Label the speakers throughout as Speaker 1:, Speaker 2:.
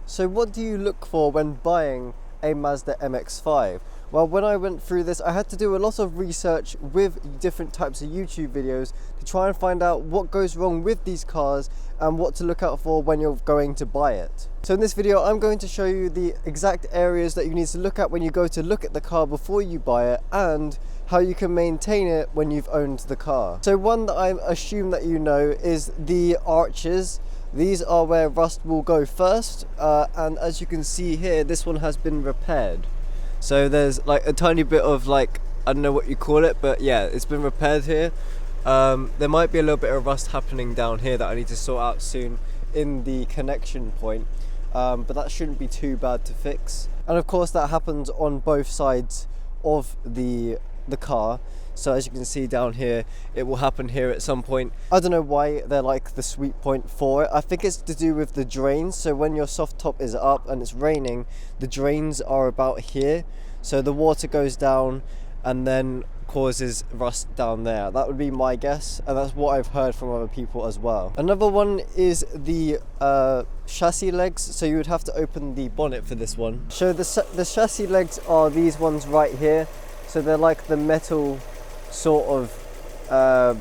Speaker 1: So what do you look for when buying a Mazda MX-5? Well, when I went through this, I had to do a lot of research with different types of YouTube videos to try and find out what goes wrong with these cars and what to look out for when you're going to buy it. So in this video, I'm going to show you the exact areas that you need to look at when you go to look at the car before you buy it, and how you can maintain it when you've owned the car. So one that I assume that you know is the arches. These are where rust will go first, and as you can see here, this one has been repaired. So there's like a tiny bit of I don't know what you call it, but yeah, it's been repaired here. There might be a little bit of rust happening down here that I need to sort out soon in the connection point, but that shouldn't be too bad to fix. And of course that happens on both sides of the car. So as you can see down here, it will happen here at some point. I don't know why they're like the sweet point for it. I think it's to do with the drains. So when your soft top is up and it's raining, the drains are about here. So the water goes down and then causes rust down there. That would be my guess, and that's what I've heard from other people as well. Another one is the chassis legs. So you would have to open the bonnet for this one. So the chassis legs are these ones right here. So they're like the metal sort of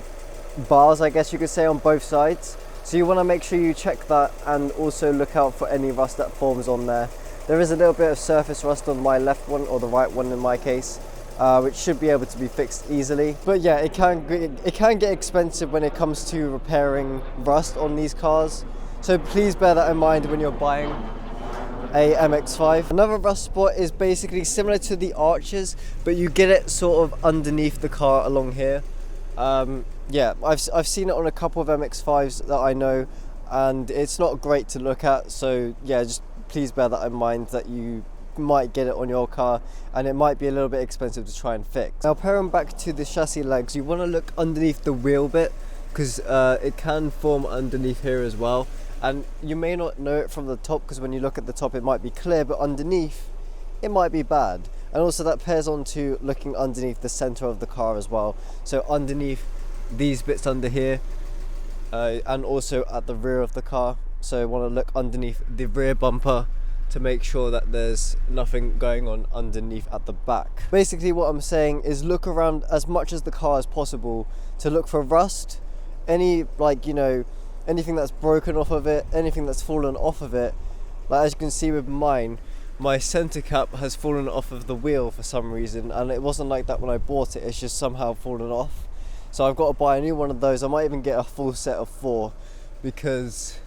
Speaker 1: bars, I guess you could say, on both sides. So you want to make sure you check that and also look out for any rust that forms on there. There is a little bit of surface rust on my left one, or the right one in my case, which should be able to be fixed easily. But yeah, it can get expensive when it comes to repairing rust on these cars. So please bear that in mind when you're buying a MX-5. Another rust spot is basically similar to the arches, but you get it sort of underneath the car along here. Yeah, I've seen it on a couple of MX-5s that I know, and it's not great to look at. So yeah, just please bear that in mind, that you might get it on your car and it might be a little bit expensive to try and fix. Now pairing back to the chassis legs, you want to look underneath the wheel bit, because it can form underneath here as well. And you may not know it from the top, because when you look at the top it might be clear, but underneath it might be bad. And also that pairs on to looking underneath the center of the car as well. So underneath these bits under here, and also at the rear of the car. So you want to look underneath the rear bumper to make sure that there's nothing going on underneath at the back. Basically what I'm saying is look around as much as the car as possible to look for rust, any anything that's broken off of it, anything that's fallen off of it. Like as you can see with mine, my center cap has fallen off of the wheel for some reason, and it wasn't like that when I bought it, it's just somehow fallen off. So I've got to buy a new one of those. I might even get a full set of 4, because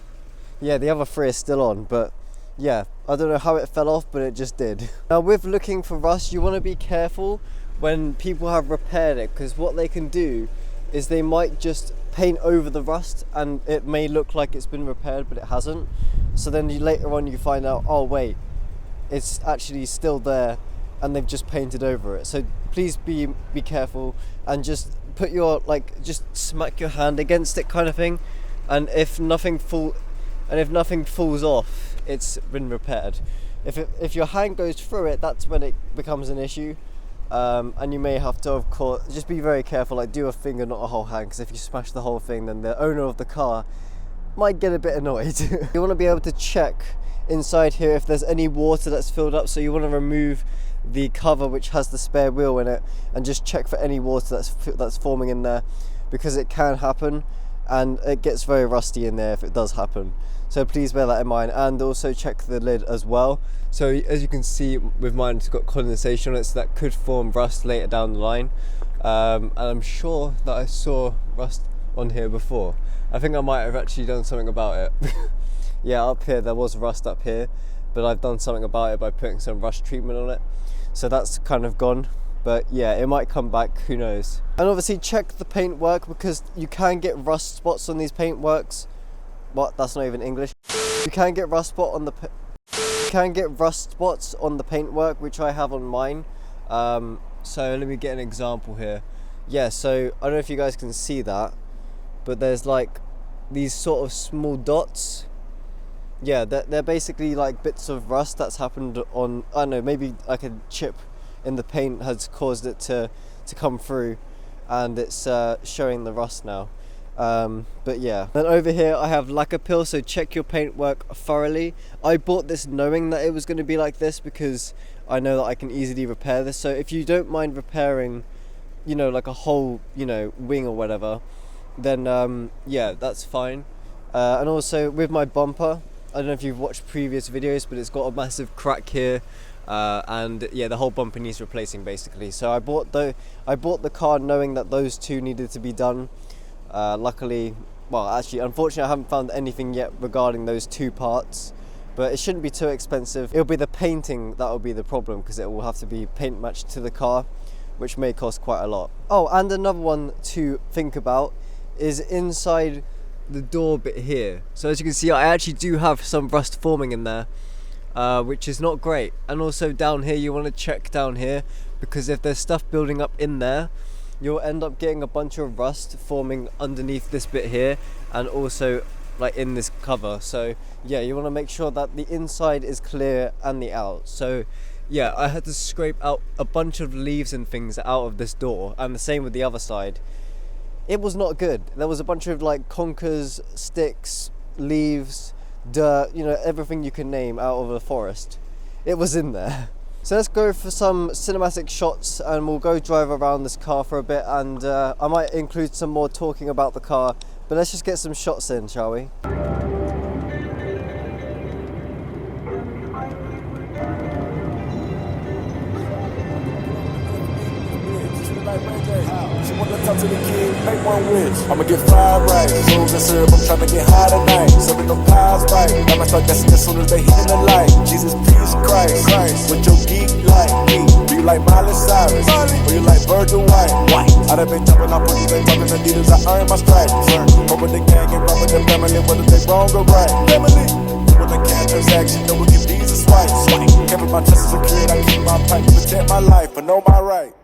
Speaker 1: yeah, the other 3 is still on, but yeah, I don't know how it fell off, but it just did. Now with looking for rust, you want to be careful when people have repaired it, because what they can do is they might just paint over the rust and it may look like it's been repaired, but it hasn't. So then later on you find out, oh wait, it's actually still there and they've just painted over it. So please be careful and just put your just smack your hand against it kind of thing, and if nothing falls off, it's been repaired. If your hand goes through it, that's when it becomes an issue. And you may have to, of course, just be very careful, do a finger, not a whole hand, because if you smash the whole thing, then the owner of the car might get a bit annoyed. You want to be able to check inside here if there's any water that's filled up, so you want to remove the cover which has the spare wheel in it and just check for any water that's forming in there, because it can happen and it gets very rusty in there if it does happen. So please bear that in mind, and also check the lid as well. So as you can see with mine, it's got condensation on it, so that could form rust later down the line. And I'm sure that I saw rust on here before. I think I might have actually done something about it. Yeah, up here there was rust up here, but I've done something about it by putting some rust treatment on it. So that's kind of gone. But yeah, it might come back, who knows. And obviously check the paintwork, because you can get rust spots on these paintworks. What? That's not even English. You can get rust spots on the paintwork, which I have on mine. So let me get an example here. Yeah, so I don't know if you guys can see that, but there's these sort of small dots. Yeah, they're basically bits of rust that's happened on, I don't know, maybe a chip in the paint has caused it to come through, and it's showing the rust now. But yeah, then over here I have lacquer peel, so check your paintwork thoroughly. I bought this knowing that it was going to be like this because I know that I can easily repair this. So if you don't mind repairing, you know, like a whole, you know, wing or whatever, then yeah, that's fine. And also with my bumper, I don't know if you've watched previous videos, but it's got a massive crack here, and yeah, the whole bumper needs replacing basically. So I bought the car knowing that those two needed to be done. Luckily, well, actually, unfortunately, I haven't found anything yet regarding those two parts, but it shouldn't be too expensive. It'll be the painting that will be the problem, because it will have to be paint matched to the car, which may cost quite a lot. Oh, and another one to think about is inside the door bit here. So as you can see, I actually do have some rust forming in there, which is not great. And also down here, you want to check down here, because if there's stuff building up in there, you'll end up getting a bunch of rust forming underneath this bit here, and also like in this cover. So yeah, you want to make sure that the inside is clear and the out. So yeah, I had to scrape out a bunch of leaves and things out of this door, and the same with the other side. It was not good. There was a bunch of like conkers, sticks, leaves, dirt, you know, everything you can name out of a forest. It was in there. So let's go for some cinematic shots, and we'll go drive around this car for a bit, and I might include some more talking about the car, but let's just get some shots in, shall we?
Speaker 2: She wanna talk to the kid, make one wish. I'ma get fried right, rules and syrup, I'm tryna get high tonight. Serving them pies right, I might start guessing as soon as they hit in the light. Jesus, peace, Christ, with your geek like me. Do you like Miley Cyrus, or you like Virgil White? I done been jumping, I put you been talking Adidas, I earn my stripes. Over the gang and run with the family, whether they wrong or right. Family, with a cash transaction, no we can visa swipe. Kept my trust as a kid, I keep my pipe to protect my life, I know my right.